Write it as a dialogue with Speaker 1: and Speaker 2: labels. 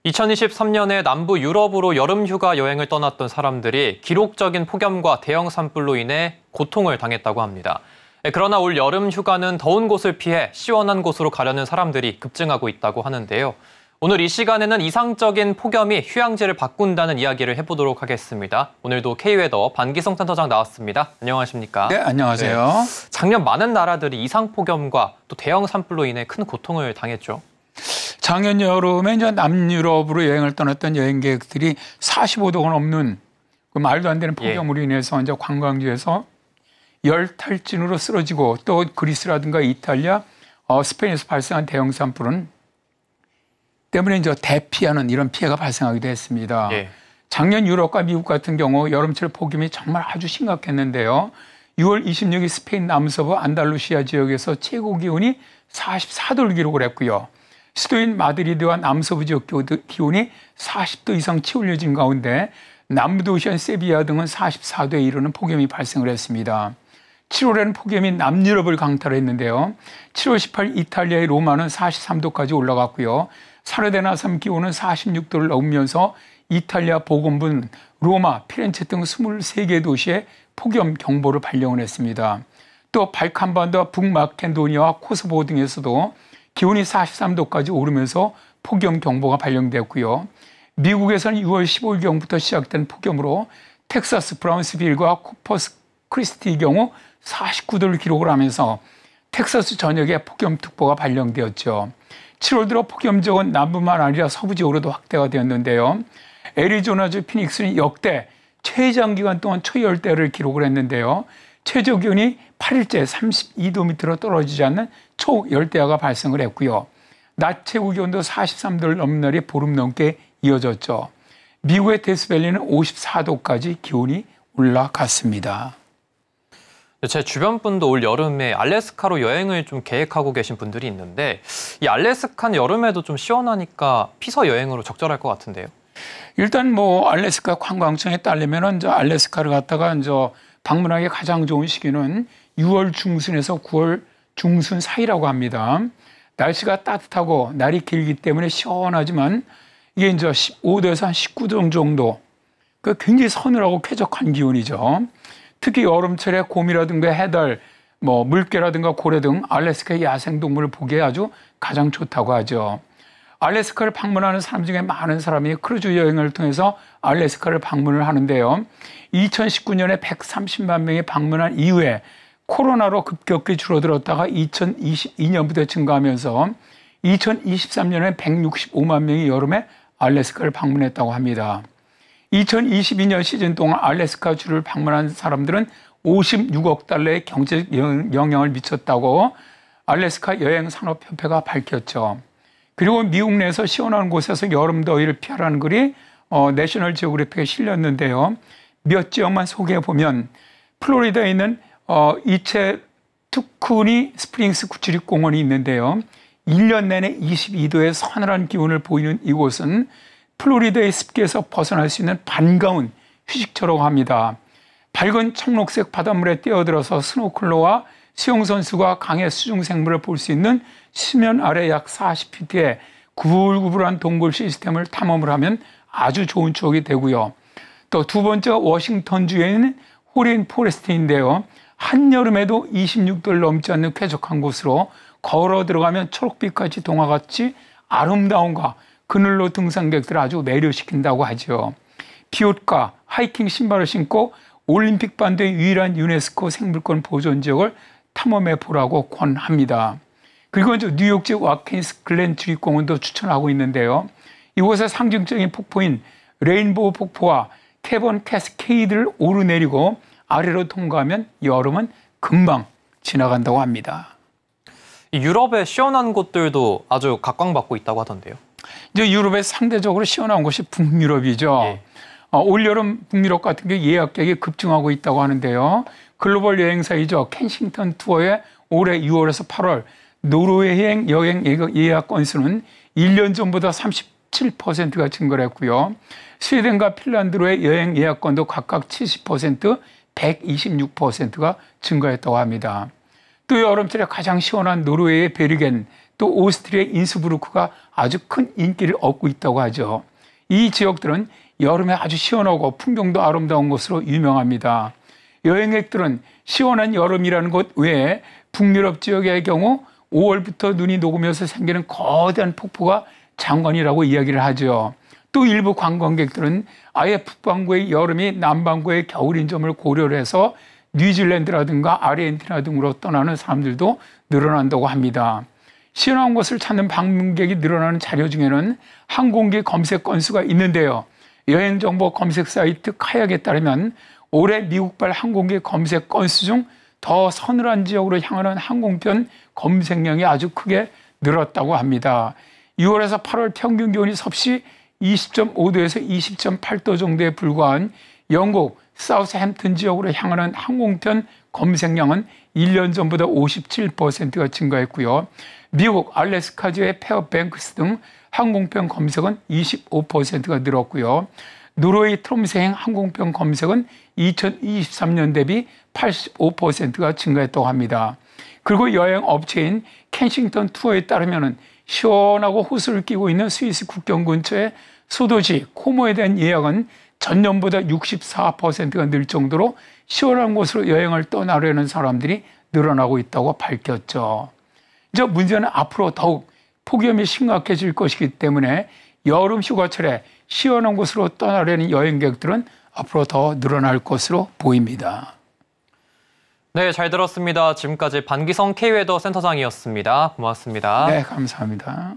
Speaker 1: 2023년에 남부 유럽으로 여름휴가 여행을 떠났던 사람들이 기록적인 폭염과 대형 산불로 인해 고통을 당했다고 합니다. 그러나 올 여름휴가는 더운 곳을 피해 시원한 곳으로 가려는 사람들이 급증하고 있다고 하는데요. 오늘 이 시간에는 이상적인 폭염이 휴양지를 바꾼다는 이야기를 해보도록 하겠습니다. 오늘도 K웨더 반기성 센터장 나왔습니다. 안녕하십니까?
Speaker 2: 네, 안녕하세요.
Speaker 1: 네, 작년 많은 나라들이 이상폭염과 또 대형 산불로 인해 큰 고통을 당했죠.
Speaker 2: 작년 여름에 이제 남유럽으로 여행을 떠났던 여행객들이 45도가 넘는 그 말도 안 되는 폭염으로 인해서 이제 관광지에서 열탈진으로 쓰러지고 또 그리스라든가 이탈리아, 스페인에서 발생한 대형 산불은 때문에 이제 대피하는 이런 피해가 발생하기도 했습니다. 작년 유럽과 미국 같은 경우 여름철 폭염이 정말 아주 심각했는데요. 6월 26일 스페인 남서부 안달루시아 지역에서 최고 기온이 44도를 기록을 했고요. 수도인 마드리드와 남서부 지역 기온이 40도 이상 치올려진 가운데 남부도시인 세비야 등은 44도에 이르는 폭염이 발생을 했습니다. 7월에는 폭염이 남유럽을 강탈했는데요. 7월 18일 이탈리아의 로마는 43도까지 올라갔고요. 사르데나 섬 기온은 46도를 넘으면서 이탈리아 보건부는 로마, 피렌체 등 23개 도시에 폭염 경보를 발령을 했습니다. 또 발칸반도와 북마케도니아와 코소보 등에서도 기온이 43도까지 오르면서 폭염 경보가 발령됐고요. 미국에서는 6월 15일경부터 시작된 폭염으로 텍사스 브라운스빌과 코퍼스 크리스티의 경우 49도를 기록을 하면서 텍사스 전역에 폭염특보가 발령되었죠. 7월 들어 폭염 지역은 남부만 아니라 서부 지역으로도 확대가 되었는데요. 애리조나주 피닉스는 역대 최장기간 동안 초열대를 기록을 했는데요. 최저 기온이 8일째 32도 밑으로 떨어지지 않는 초열대야가 발생을 했고요. 낮 최고 기온도 43도를 넘는 날이 보름 넘게 이어졌죠. 미국의 데스밸리는 54도까지 기온이 올라갔습니다.
Speaker 1: 제 주변 분도 올 여름에 알래스카로 여행을 좀 계획하고 계신 분들이 있는데 이 알래스카는 여름에도 좀 시원하니까 피서 여행으로 적절할 것 같은데요.
Speaker 2: 일단 뭐 알래스카 관광청에 따르면은 저 알래스카를 갔다가 이제 방문하기 가장 좋은 시기는 6월 중순에서 9월 중순 사이라고 합니다. 날씨가 따뜻하고 날이 길기 때문에 시원하지만 이게 이제 15도에서 한 19도 정도, 그 굉장히 서늘하고 쾌적한 기온이죠. 특히 여름철에 곰이라든가 해달, 물개라든가 고래 등 알래스카의 야생동물을 보기에 아주 가장 좋다고 하죠. 알래스카를 방문하는 사람 중에 많은 사람이 크루즈 여행을 통해서 알래스카를 방문을 하는데요. 2019년에 130만 명이 방문한 이후에 코로나로 급격히 줄어들었다가 2022년부터 증가하면서 2023년에 165만 명이 여름에 알래스카를 방문했다고 합니다. 2022년 시즌 동안 알래스카주를 방문한 사람들은 56억 달러의 경제적 영향을 미쳤다고 알래스카 여행산업협회가 밝혔죠. 그리고 미국 내에서 시원한 곳에서 여름 더위를 피하라는 글이 내셔널 지오그래픽에 실렸는데요. 몇 지역만 소개해보면 플로리다에 있는 이체 투쿠니 스프링스 국립공원이 있는데요. 1년 내내 22도의 서늘한 기온을 보이는 이곳은 플로리다의 습기에서 벗어날 수 있는 반가운 휴식처라고 합니다. 밝은 청록색 바닷물에 뛰어들어서 스노클러와 수영선수가 강의 수중생물을 볼 수 있는 수면 아래 약 40피트의 구불구불한 동굴 시스템을 탐험을 하면 아주 좋은 추억이 되고요. 또 두 번째가 워싱턴주에 있는 호린 포레스트인데요. 한여름에도 26도를 넘지 않는 쾌적한 곳으로 걸어 들어가면 초록빛까지 동화같이 아름다움과 그늘로 등산객들을 아주 매료시킨다고 하죠. 비옷과 하이킹 신발을 신고 올림픽 반도의 유일한 유네스코 생물권 보존 지역을 탐험해 보라고 권합니다. 그리고 이제 뉴욕지 와킨스 글렌 주립공원도 추천하고 있는데요. 이곳의 상징적인 폭포인 레인보우 폭포와 캐번 캐스케이드를 오르내리고 아래로 통과하면 여름은 금방 지나간다고 합니다.
Speaker 1: 유럽의 시원한 곳들도 아주 각광받고 있다고 하던데요.
Speaker 2: 이제 유럽의 상대적으로 시원한 곳이 북유럽이죠. 올여름 북유럽 같은 경우 예약객이 급증하고 있다고 하는데요. 글로벌 여행사이죠. 켄싱턴 투어의 올해 6월에서 8월 노르웨이 여행 예약 건수는 1년 전보다 37%가 증가를 했고요. 스웨덴과 핀란드로의 여행 예약건도 각각 70%, 126%가 증가했다고 합니다. 또 여름철에 가장 시원한 노르웨이의 베르겐, 또 오스트리아 인스부르크가 아주 큰 인기를 얻고 있다고 하죠. 이 지역들은 여름에 아주 시원하고 풍경도 아름다운 곳으로 유명합니다. 여행객들은 시원한 여름이라는 곳 외에 북유럽 지역의 경우 5월부터 눈이 녹으면서 생기는 거대한 폭포가 장관이라고 이야기를 하죠. 또 일부 관광객들은 아예 북반구의 여름이 남반구의 겨울인 점을 고려를 해서 뉴질랜드라든가 아르헨티나 등으로 떠나는 사람들도 늘어난다고 합니다. 시원한 곳을 찾는 방문객이 늘어나는 자료 중에는 항공기 검색 건수가 있는데요. 여행정보 검색 사이트 카약에 따르면 올해 미국발 항공기 검색 건수 중 더 서늘한 지역으로 향하는 항공편 검색량이 아주 크게 늘었다고 합니다. 6월에서 8월 평균 기온이 섭씨 20.5도에서 20.8도 정도에 불과한 영국 사우스햄튼 지역으로 향하는 항공편 검색량은 1년 전보다 57%가 증가했고요. 미국 알래스카주의 페어뱅크스 등 항공편 검색은 25%가 늘었고요. 노르웨이 트롬스행 항공편 검색은 2023년 대비 85%가 증가했다고 합니다. 그리고 여행 업체인 켄싱턴 투어에 따르면 시원하고 호수를 끼고 있는 스위스 국경 근처의 소도시 코모에 대한 예약은 전년보다 64%가 늘 정도로 시원한 곳으로 여행을 떠나려는 사람들이 늘어나고 있다고 밝혔죠. 이제 문제는 앞으로 더욱 폭염이 심각해질 것이기 때문에 여름 휴가철에 시원한 곳으로 떠나려는 여행객들은 앞으로 더 늘어날 것으로 보입니다.
Speaker 1: 네, 잘 들었습니다. 지금까지 반기성 K웨더 센터장이었습니다. 고맙습니다.
Speaker 2: 네, 감사합니다.